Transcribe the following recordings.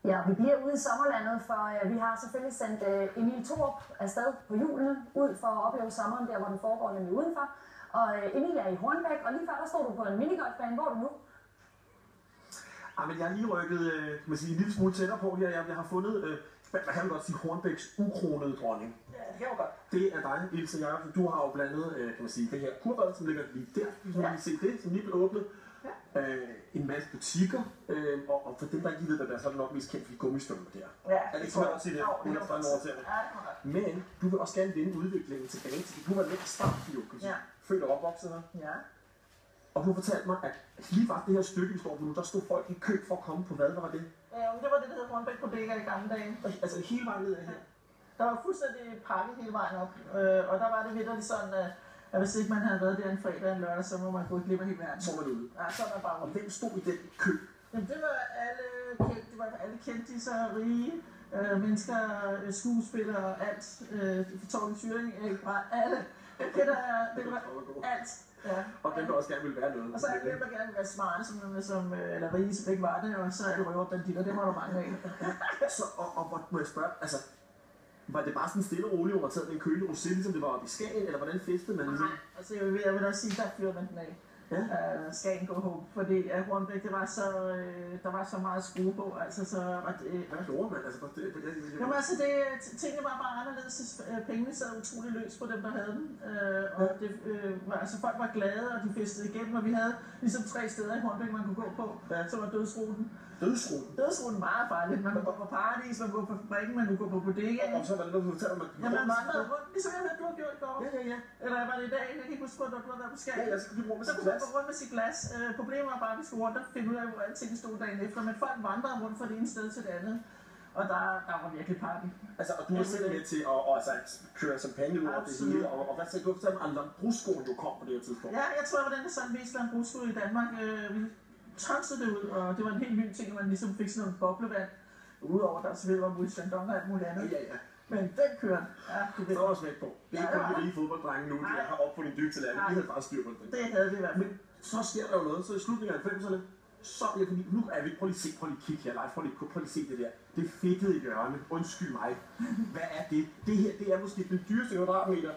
Ja, vi bliver ude i sommerlandet, for vi har selvfølgelig sendt Emil Thorup afsted på hjulene ud for at opleve sommeren der, hvor den foregår nemlig udenfor. Og Emil er i Hornbæk, og lige før der stod du på en minigolfbane. Hvor er du nu? Men jeg har lige rykket en lille smule tættere på her. Jeg har fundet, man kan jo godt sige, Hornbæks ukronede dronning. Ja, det kan jo godt. Det er dig, Ilse Jacobsen. Du har jo blandet, det her kurbad, som ligger lige der. Hvis man kan se det, som lige blev åbnet. Ja. En masse butikker, og for dem, der ikke lige ved, hvad det er, så er det nok mest kendt for de gummistøvler der. Ja, det kan man også sige det. Men du vil også gerne vende udviklingen tilbage til det. Du var lidt start, jo, født og opvokset her. Ja. Og du fortalte mig, at lige faktisk det her stykke, vi står på nu, der stod folk i kø for at komme på hvad? Hvad var det? Det var det, der hedder Hornbæk Bodega i gamle dage. Altså hele vejen ned af her? Der var fuldstændig pakket hele vejen op, og der var det vitterligt sådan, at hvis ikke man havde været der en fredag og en lørdag, så må man gå glip af hele verden. Så var det ude? Ja, så var man bare ude. Og hvem stod i den kø? Jamen, det var alle kendte, så rige mennesker, skuespillere og alt. Torben Thyrring, bare alle. Det var alt. Ja. Og dem, der også gerne ville være noget. Og så er dem, der gerne vil være smarte, eller rige, som ikke var det, og så er det røverbanditter, det var der mange af. Så, og må jeg spørge, altså, var det bare sådan stille og roligt, over taget en kølig rosé, ligesom det var oppe i Skagen, eller hvordan festede man ligesom? Nej, altså jeg vil også sige, der fyrede man den af. Ja. Skagen gå håb, fordi Hornbæk, der var så meget skrue på, altså så var det... Hvad gjorde man? Altså, Jamen altså, tingene var bare anderledes, pengene sad utrolig løs på dem, der havde dem, og folk var glade, og de festede igennem, og vi havde ligesom 3 steder i Hornbæk, man kunne gå på, som var Dødsruten. Dødsruten? Dødsruten meget farligt. Man kunne gå på Paradis, man kunne gå på fabrikken, man kunne gå på bodegaen. Og så var det noget, du fortalte mig. Ja, man vandrede rundt, ligesom jeg ved, du har gjort i går. Ja. Eller var det i dag? Jeg kan ikke huske, hvor du har været på Skagen. Ja, så kunne du gå rundt med sit glas. Problemet var bare, at vi skulle rundt og finde ud af, hvor alting stod dagen efter. Men folk vandrede rundt fra det ene sted til det andet. Og der var virkelig party. Altså, og du var selv med til at køre champagne ud over det hele. Og hvad sagde du? Du fortalte mig, at landbrugsskolen jo kom på det her tidspunkt. Ja, jeg tror, det var den, der sådan viste landbrugsskole i Danmark. Vi tonsede det ud, og det var en helt ny ting, at man ligesom fik sådan noget boblevand. Udover der selvfølgelig var Moët Chandon og alt muligt andet. Ja. Men den kørte. Ja, det var smæk på. Det er ikke kun de rige fodbolddrenge nu, der har op på din dybe til landet. Vi havde bare styr på det. Det havde vi i hvert fald. Men så sker der jo noget, så i slutningen af 90'erne, så er det, nu er vi, prøv lige at kigge her live, prøv lige at se det der. Det er fedtet i hjørne, undskyld mig. Hvad er det? Det her, det er måske den dyreste kvadratmeter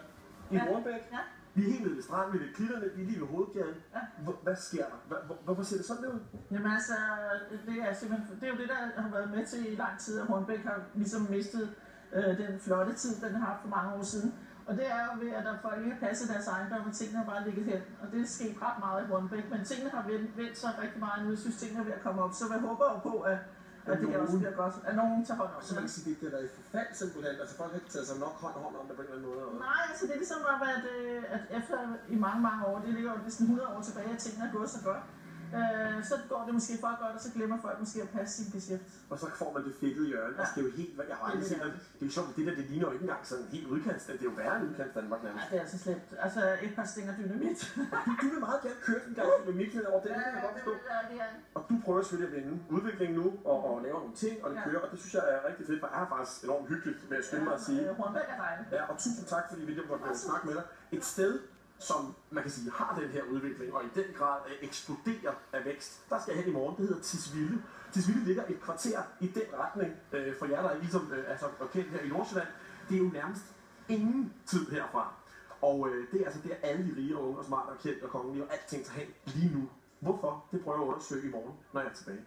i Hornbæk. Ja. Vi er helt nede ved stranden, vi er ved klitterne, vi er lige ved hovedgaden. Ja. Hvad sker der? Hvorfor ser det sådan ud? Jamen altså, det er jo det, der har været med til i lang tid, at Hornbæk har ligesom mistet den flotte tid, den har haft for mange år siden. Og det er jo ved, at folk ikke har passet deres ejendom, og tingene har bare ligget hen. Og det er sket ret meget i Hornbæk, men tingene har vendt sig rigtig meget nu. Jeg synes, tingene er ved at komme op, så jeg håber jo på, at det her også bliver godt. At nogen tager hånd om det. Så man kan sige, at det har været i forfald simpelthen. Altså folk har ikke taget sig nok hånd om det på en eller anden måde. Nej, altså det er ligesom at efter i mange år, det ligger jo næsten 100 år tilbage, at tingene er gået så godt. Så går det måske for godt, og så glemmer folk måske at passe sin geschæft. Og så får man det fedtede hjørne. Ja. Altså, det er jo helt, jeg har aldrig set det. Det er jo sjovt, det der, det ligner jo ikke engang sådan helt udkants. Det er jo værre end udkants Danmark nærmest. Ja, det er altså slemt. Altså et par stænger dynamit. Du vil meget gerne køre den gang dynamit over det, kan jeg godt forstå. Og du prøver selvfølgelig at vende udviklingen nu, og lave nogle ting, og det kører, og det synes jeg er rigtig fedt, for jeg er faktisk enormt hyggeligt med at skynde mig at sige. Hornbæk er dejligt. Ja, og tusind tak, fordi vi måtte snakke med dig. Et sted, som man kan sige har den her udvikling, og i den grad eksploderer af vækst. Der skal jeg hen i morgen, det hedder Tisvilde. Tisvilde ligger et kvarter i den retning, for jer, der er ligesom kendt her i Nordsjælland. Det er jo nærmest ingen tid herfra. Og det er altså der alle de rige og unge og smarte og kendte og kongelige og alting tager hen lige nu. Hvorfor? Det prøver jeg at undersøge i morgen, når jeg er tilbage.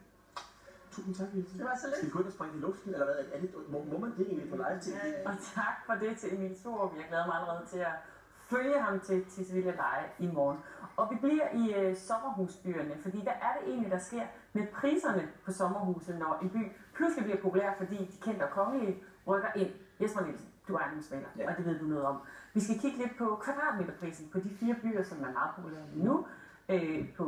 Tusind tak, Ilse. Det var så lidt. Skal vi gå ind og springe i luften, eller hvad? Er det, må man det egentlig på live-tv? Og tak for det til Emil Thorup. Jeg glæder mig allerede til at følge ham til Tisvilde Leje i morgen. Og vi bliver i sommerhusbyerne, fordi hvad er det egentlig, der sker med priserne på sommerhuse, når en by pludselig bliver populær, fordi de kendte og kongelige rykker ind. Jesper Nielsen, du er ejendomsmægler, og det ved du noget om. Vi skal kigge lidt på kvadratmeterprisen på de 4 byer, som er meget populære lige nu. På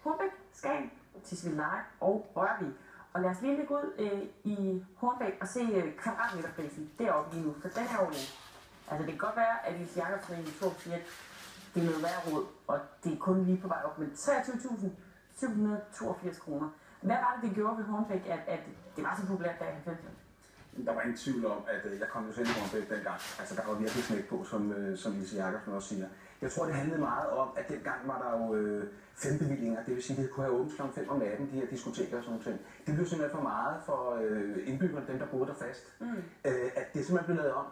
Hornbæk, Skagen, Tisvilde Leje og Rørvig. Og lad os lige lægge ud i Hornbæk og se kvadratmeterprisen deroppe lige nu, for den er jo altså det kan godt være, at Ilse Jacobsen i 2 siger, at det er noget værd råd, og det er kun lige på vej op med 23.782 kroner. Hvad var det gjorde ved Hornbæk, at det var så populært der i 90'erne? Der var ingen tvivl om, at jeg kom jo selv i Hornbæk dengang. Altså, der var virkelig smæk på, som Lise Jacobsen også siger. Jeg tror, det handlede meget om, at dengang var der jo 5 bevillinger. Det vil sige, at det kunne have åbent kl. 5 om natten, de her diskoteker og sådan noget. Det blev simpelthen for meget for indbyggerne, dem der boede der fast. At det simpelthen blev lavet om.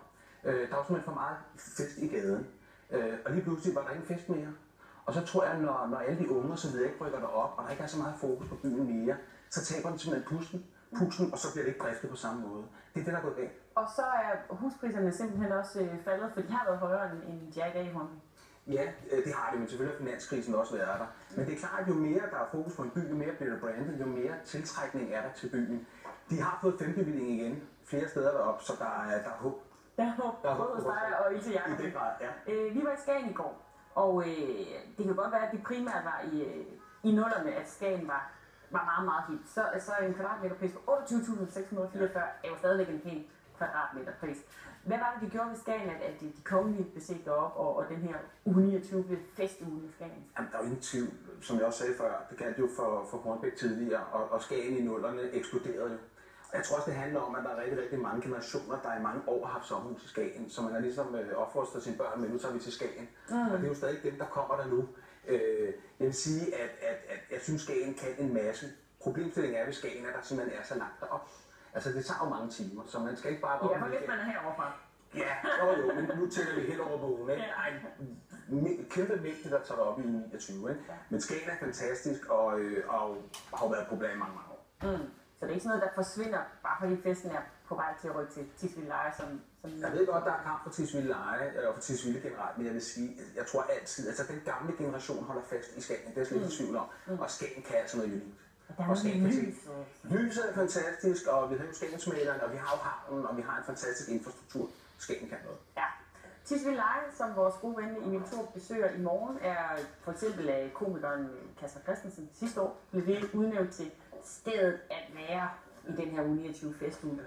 Der var simpelthen for meget fest i gaden. Og lige pludselig var der ingen fest mere. Og så tror jeg, når alle de unge og så videre ikke rykker derop, og der ikke er så meget fokus på byen mere, så taber den simpelthen pusten, og så bliver det ikke driftet på samme måde. Det er det, der er gået galt. Og så er huspriserne simpelthen også faldet, for de har været højere end de er i dag i Hornbæk. Ja, det har det, men selvfølgelig har finanskrisen også været der. Men det er klart, at jo mere der er fokus på en by, jo mere bliver der brandet, jo mere tiltrækning er der til byen. De har fået 5 bevilling igen, flere steder deroppe, så der er håb. Der er håb, både hos dig og Ilse Jacobsen. I den grad, ja. Vi var i Skagen i går, og det kan godt være, at det primært var i nullerne, at Skagen var meget, meget hit. Så en kvadratmeterpris på 28.644 er jo stadigvæk en pæn kvadratmeterpris. Hvad var det, de gjorde ved Skagen, at de kongelige blev set derop, og den her uge 29 blev festugen i Skagen? Jamen, der er jo ingen tvivl, som jeg også sagde før. Det galt jo for Hornbæk tidligere, og Skagen i nullerne eksploderede jo. Og jeg tror også, det handler om, at der er rigtig, rigtig mange generationer, der i mange år har haft sommerhus i Skagen, så man har ligesom opfostret sine børn, men nu tager vi til Skagen. Og det er jo stadig dem, der kommer der nu. Jeg vil sige, at jeg synes, Skagen kan en masse. Problemstillingen er ved Skagen, at der simpelthen er så langt derop. Altså, det tager jo mange timer, så man skal ikke bare... Ja, for lidt man er herovre. Ja, jo, men nu tæller vi helt over bogen, ikke? Ej, kæmpe mængde, der tager op i 29, ikke? Men Skagen er fantastisk, og har været et problem mange år. Så det er ikke sådan noget, der forsvinder, bare fordi festen er på vej til at rykke til Tisvildeleje, som... Jeg ved godt, der er kamp for Tisvildeleje, og for Tisvilde generelt, men jeg vil sige, jeg tror altid, altså den gamle generation holder fast i Skagen, det er slet ikke tvivl om, og Skagen kan altså noget unikt. Og lyset er fantastisk, og vi har jo Skagensmalerne, og vi har jo havnen, og vi har en fantastisk infrastruktur. Skagen kan noget. Ja. Tisvildeleje, som vores gode ven Emil Thorup besøger i morgen, er for eksempel af komikeren Kasper Christensen. Sidste år blev det udnævnt til stedet at være i den her uge 29 festuge.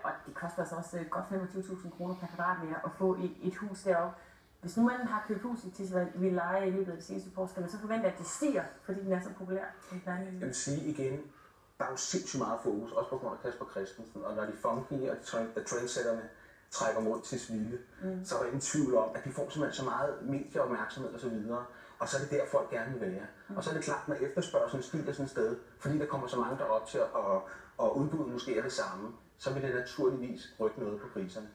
Og det koster altså også godt 25.000 kroner per kvadratmeter at få et hus deroppe. Hvis nu man har købt hus i Tisvildeleje i løbet af det seneste år, skal man så forvente, at det stiger, fordi den er så populær? Jeg vil sige igen, der er jo sindssygt meget fokus, også på grund af Kasper Christensen, og når de funky og de trendsetterne trækker mod Tisvilde, så er der ingen tvivl om, at de får simpelthen så meget medieopmærksomhed osv., og så er det der, folk gerne vil være. Og så er det klart, når efterspørgselen stiger sådan et sted, fordi der kommer så mange derop til at udbuddet måske er det samme, så vil det naturligvis rykke noget på priserne.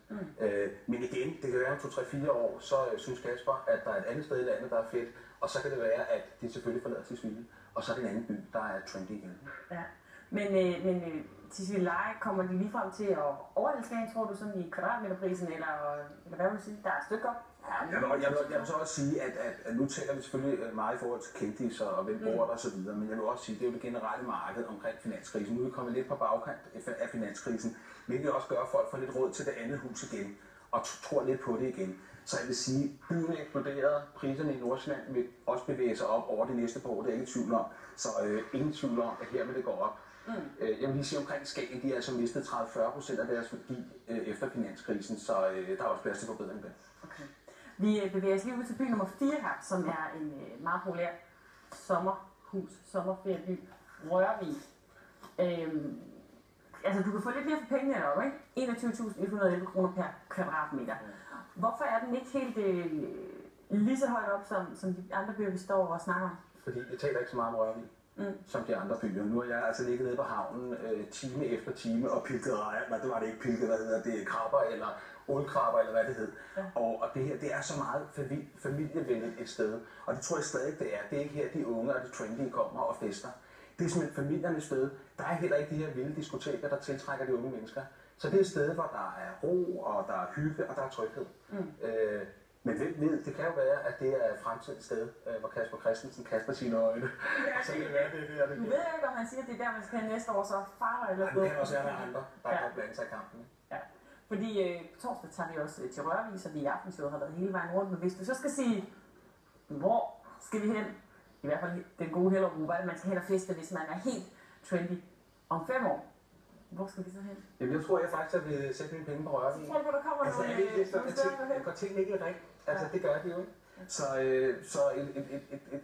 Men igen, det kan være om 2-3-4 år, så synes Kasper, at der er et andet sted i landet, der er fedt, og så kan det være, at de selvfølgelig forlader Tisvilde, og så er det en anden by, der er trendy igen. Ja. Men Tisvildeleje, kommer de lige frem til at overhælde Skagen, tror du, sådan i kvadratmeterprisen, eller hvad vil du sige? Der er et stykke op. Jeg vil så også sige, at nu taler vi selvfølgelig meget i forhold til kendis og hvem bor der og så videre, men jeg vil også sige, at det er jo det generelle marked omkring finanskrisen. Nu er vi kommet lidt på bagkant af finanskrisen, men det også gør, at folk får lidt råd til det andet hus igen, og tror lidt på det igen. Så jeg vil sige, at byen er eksploderet, priserne i Nordsjælland vil også bevæge sig op over det næste par år, det er ikke tvivl om. Så ingen tvivl om, at her vil det gå op. Jeg vil lige sige omkring Skagen, de har altså mistet 30-40% af deres værdi efter finanskrisen, så der er også plads til forbedring der. Okay. Vi bevæger os lige ud til by nummer 4 her, som er en meget populær sommerferieby, Rørvig. Altså, du kan få lidt mere for pengene deroppe, ikke? 21.111 kroner per kvadratmeter. Hvorfor er den ikke helt lige så højt op, som de andre byer, vi står og snakker om? Fordi jeg taler ikke så meget om Rørvig, som de andre byer. Nu har jeg altså ligget nede på havnen time efter time og pilket rejer. Nej, det var det ikke pilket, hvad hedder det, krabber eller ålkrabber eller hvad det hed. Ja. Og det her, det er så meget familievenligt et sted. Og det tror jeg stadig, det er. Det er ikke her, de unge og de trendy kommer og fester. Det er simpelthen familiernes sted. Der er heller ikke de her vilde diskoteker, der tiltrækker de unge mennesker. Så det er et sted, hvor der er ro, og der er hygge, og der er tryghed. Men hvem ved, det kan jo være, at det er et fremtidens sted, hvor Kasper Christensen kaster sine øjne. Ja, så kan det være, det er det. Du ved ikke, om han siger, at det er der, man skal have næste år, så farer eller noget. Det kan også være med andre, der kan blande sig i kampen. Ja, fordi på torsdag tager vi også til Rørvig, så vi i aftenshowet har været hele vejen rundt. Men hvis du så skal sige, hvor skal vi hen? I hvert fald den gode Hellerup, hvor man skal hen og feste, hvis man er helt trendy om 5 år. Hvor skal vi så hen? Jamen, jeg tror, jeg faktisk at vil sætte mine penge på Rørvig. Så tror du, der kommer altså, nogle steder, at går tingene ikke i ring. Altså, det gør de jo ikke. Så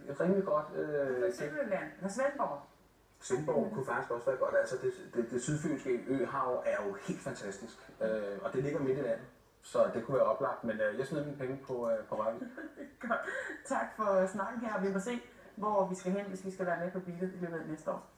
et rimelig godt... Sønderjylland, eller Svendborg. Svendborg kunne faktisk også være godt. Altså det sydfynske øhav er jo helt fantastisk, og det ligger midt i landet. Så det kunne være oplagt, men jeg smider mine penge på Rørvig. Godt. Tak for snakken her, og vi må se, hvor vi skal hen, hvis vi skal være med på Beatet i løbet af næste år.